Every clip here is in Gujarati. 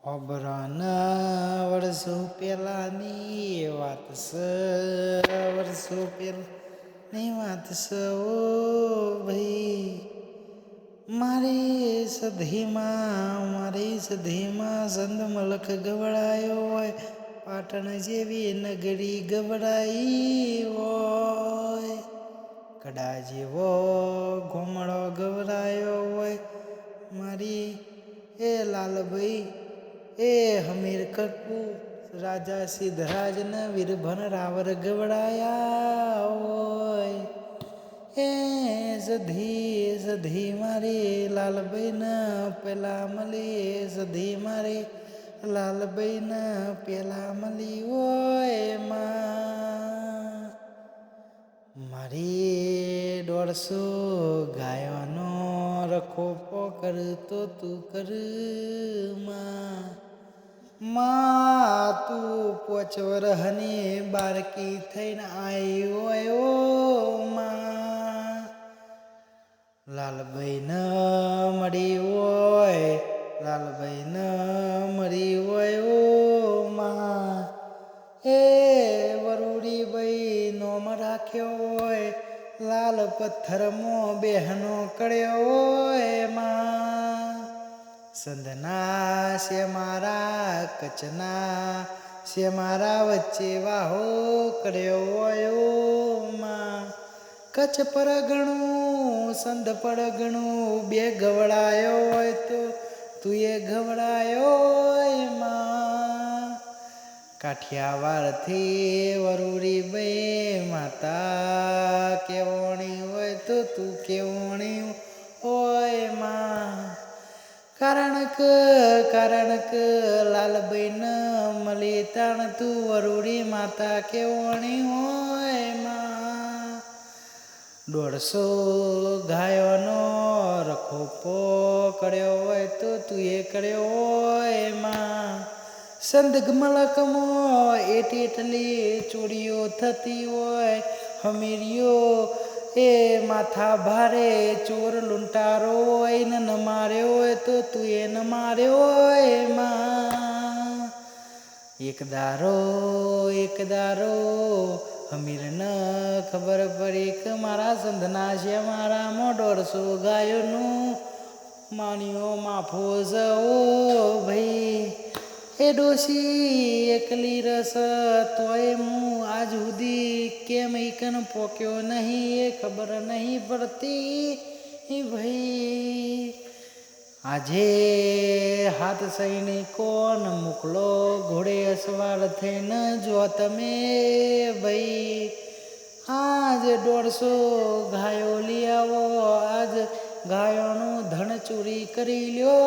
અબરાના વર્ષો પેલાની વાત છે, વર્ષો પેલાની વાત છે ઓ ભાઈ. મારી સધીમાં સંત મલક ગવડાયો હોય, પાટણ જેવી નગરી ગવડાઈ હોય. કડા જેવો ઘોમડો ગવરાયો હોય, મારી એ લાલભાઈ એ હમીર કટુ રાજા સિદ્ધરાજને વીરભન રાવર ગવડાયા હોય. એ સધી મારી લાલભાઈને પેલા મળી, સધી મારી લાલભાઈને પેલા મળી હોય. મારી 150 ગાયોનો રખોપો કરતો તું કર માં તું 5 વરહની બારકી થઈને આવી હોય ઓ માં. લાલભાઈને મળી હોય, લાલભાઈને મળી હોય ઓ માં. એ વરુડીભાઈ નોમ રાખ્યો હોય, લાલ પથ્થરમાં બેહનો કળ્યો હોય માં. સંધના છે મારા કચ્છના છે મારા વચ્ચે વાહો કર્યો હોય ઓ માં. કચ્છ પરગણું સંધ પરગણું બે ગવડાયો હોય તો તું એ ગવડાયો હોય માં. કાઠિયાવાડથી વરુડીભાઈ માતા કેવણી હોય તો તું કેવણી હોય માં. કારણ કે લાલભાઈને મળી તાણ તું વરુડી માતા કેવણી હોય માં. 150 ગાયોનો રખોપો કર્યો હોય તો તું એ કર્યો હોય માં. સંત મલકમાં એટલી ચોરીઓ થતી હોય, હમીરીઓ એ માથા ભારે ચોર લૂંટારો હોય ને ન માર્યો હોય તો તું એ ન માર્યો હોય માં. એક દારો હમીરને ખબર પડી કે મારા સંતના છે મારામાં 150 ગાયોનું માણ્યો માફો છે ઓ ભાઈ. એ ડોશી એકલી રસ તોય હું આજ સુધી કેમ ઈકન પોક્યો નહીં એ ખબર નહીં પડતી ભાઈ. આજે હાથ સૈનિકોને મોકલો ઘોડે અસવાર થઈને જો તમે ભાઈ. આજ 150 ગાયો લઈ આવો, આજ ગાયોનું ધન ચોરી કરી લ્યો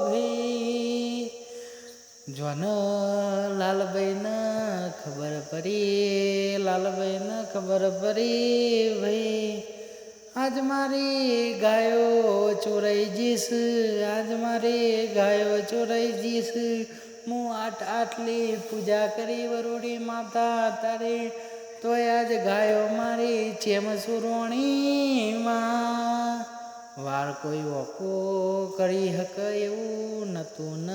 ભાઈ. જોન લાલભાઈને ખબર પડી, લાલભાઈને ખબર પડી ભાઈ. આજ મારી ગાયો ચોરાઈ જઈશ, આજ મારી ગાયો ચોરાઈ જઈશ. હું આટલી પૂજા કરી વરુડી માતા તારી, તોય આજ ગાયો મારી ચેમ સુરોણી માં. વાર કોઈ ઓકો કરી હક એવું નતું ન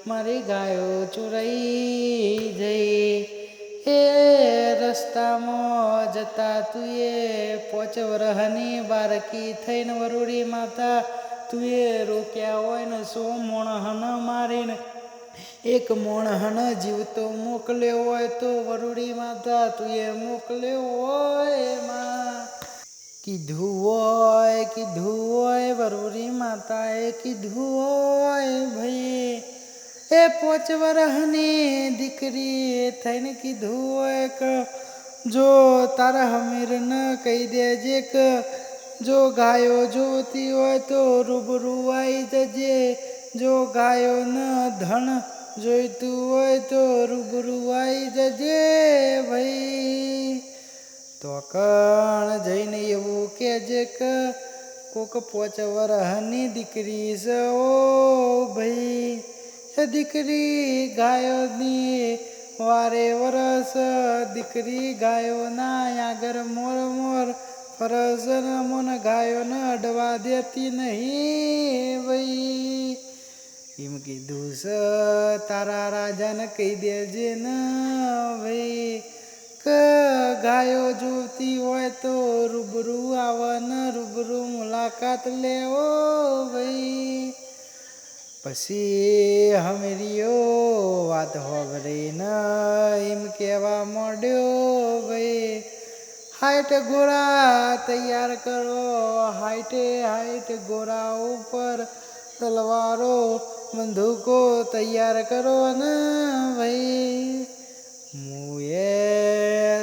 મારી ગાયો ચોરાઈ જઈ. એ રસ્તામાં જતા તું એ 5 વરહની બારકી થઈને વરુડી માતા તું એ રોક્યા હોય ને 100 મોણહન મારીને 1 મોણહન જીવતો મોકલ્યો હોય તો વરુડી માતા તું એ મોકલ્યો હોય માં. કીધું હોય વરુડી માતાએ કીધું હોય ભાઈ. એ 5 વરહની દીકરી થઈને કીધું હોય કે જો તારા હમીરને કહી દેજે કે જો ગાયો જોતી હોય તો રૂબરૂ આવી જજે, જો ગાયોને ધન જોઈતું હોય તો રૂબરૂ આવી જજે ભાઈ. તો કણ જઈને એવું કહેજે કે કોક 5 વરહની દીકરી છે ઓ ભાઈ. એ દીકરી ગાયોની વારે વરસ દીકરી ગાયોના આગળ મોર ફરજ મને ગાયોને અડવા દેતી નહીં ભાઈ. એમ કીધું છે તારા રાજાને કહી દેજે ને ભાઈ કે ગાયો જોતી હોય તો રૂબરૂ આવવાને રૂબરૂ મુલાકાત લેવો ભાઈ. પછી હમેરીઓ વાત હોભરીને એમ કહેવા માંડ્યો ભાઈ હાઈટ ઘોડા તૈયાર કરો, હાઈટ ઘોડા ઉપર તલવારો બંદૂકો તૈયાર કરો ને ભાઈ. હું એ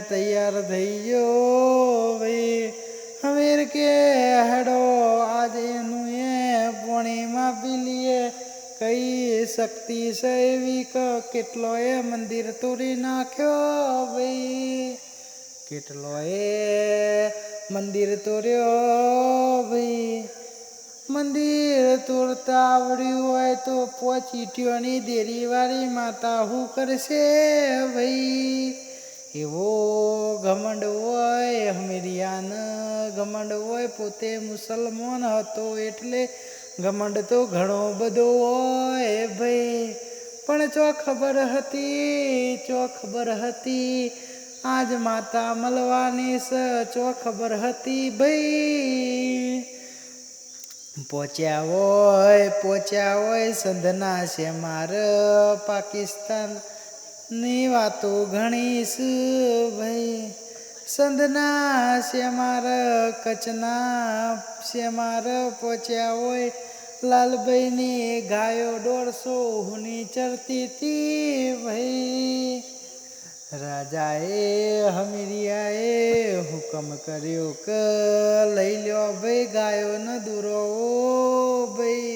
તૈયાર થઈ ગયો ભાઈ. હમીર કે હેડો આજે એનું એ પોણીમાં પી લઈએ. કઈ શક્તિ છે એવી કેટલો એ મંદિર તોડી નાખ્યો ભાઈ, કેટલો એ મંદિર તોડ્યો ભાઈ. મંદિર તોડતા આવડ્યું હોય તો પોચીટીઓની દેરીવાળી માતા શું કરશે ભાઈ. એવો ઘમંડ હોય હમીરિયાને, ઘમંડ હોય પોતે મુસલમાન હતો એટલે ઘમંડ તો ઘણો બધો હોય ભાઈ. પણ ચો ખબર હતી આજ માતા મળવાની છે, ચો ખબર હતી ભાઈ. પહોંચ્યા હોય સંધના છે મારે પાકિસ્તાનની વાતો ઘણી છે ભાઈ. સંધના છે મારે કચ્છના છે મારે પહોંચ્યા હોય લાલભાઈની ગાયો 150 હુની ચરતી હતી ભાઈ. રાજાએ હમીરિયાએ હુકમ કર્યો કે લઈ લ્યો ભાઈ ગાયોને દૂરો ભાઈ.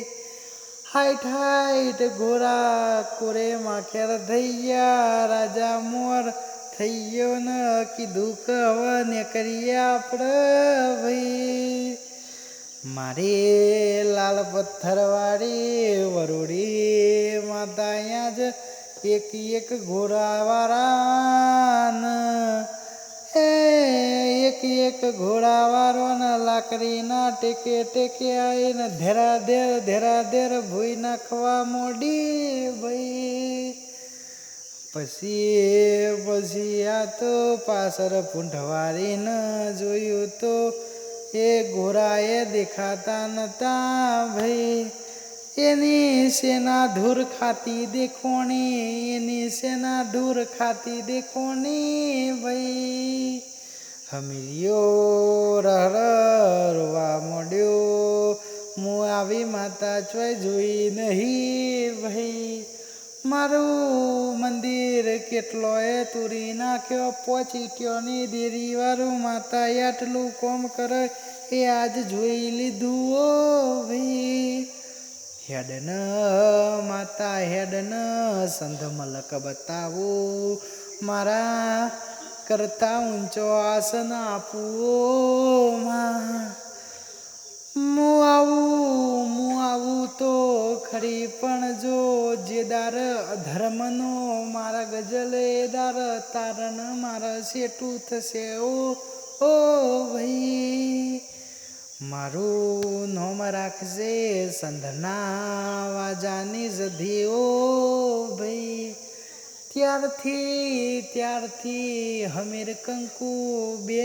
હાઈટ ઘોડા કોરે માખેર થઈ ગયા. રાજા મોર થઈ ગયો ને કીધું કે હવે ને કરીએ આપણે ભાઈ. મારી લાલ પથ્થરવાળી વરોડી માતા અહીંયા જ એક ઘોડાવાળાને એક ઘોડાવાળોને લાકડીના ટેકે આવીને ધેરાધેર ભૂઈ નાખવા મોડી ભાઈ. પછી આ તો પાછળ પૂંઠવારીને જોયું તો એ ઘોડાએ દેખાતા નતા ભાઈ. એની સેના ધૂર ખાતી દેખોણી ભાઈ. હમીરિયો રોવા માંડ્યો. હું આવી માતા ચોય જોઈ નહીં ભાઈ. મારું મંદિર કેટલો એ તોડી નાખ્યો. પોચીટીઓની દેરીવાળું માતા આટલું કોમ કરે એ આજ જોઈ લીધું ઓ ભાઈ. હેડન માતા હેડન સંધ મલક બતાવું, મારા કરતા ઊંચો આસન આપવું. હું આવું તો ખરી પણ જો જે દાર અધર્મનો મારા ગજલ એ દાર તારણ મારા સેટું થશે ઓ ભાઈ. મારું નોમ રાખજે સંધના વાજાની સધીઓ ભાઈ. ત્યારથી હમીર કંકુ બે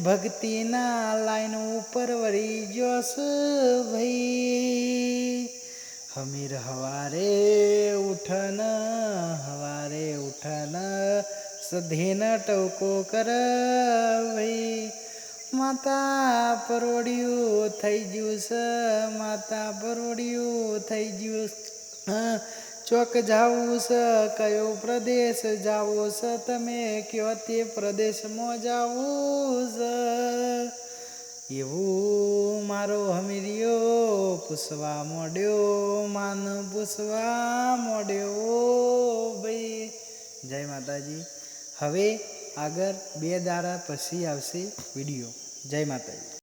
ભક્તિના લાઈન ઉપર વળી ગયો છે ભાઈ. હમીર હવારે ઉઠન સધીને ટવકો કર ભાઈ. માતા પરોડિયું થઈ ગયું છે, ચોક જાવું છે, કયો પ્રદેશ જાવો છે, તમે કયો તે પ્રદેશમાં જાવું છે. એવું મારો હમીરિયો પૂછવા માંડ્યો ભાઈ. જય માતાજી. હવે આગળ 2 દાડા પછી આવશે વિડીયો. જય માતાજી.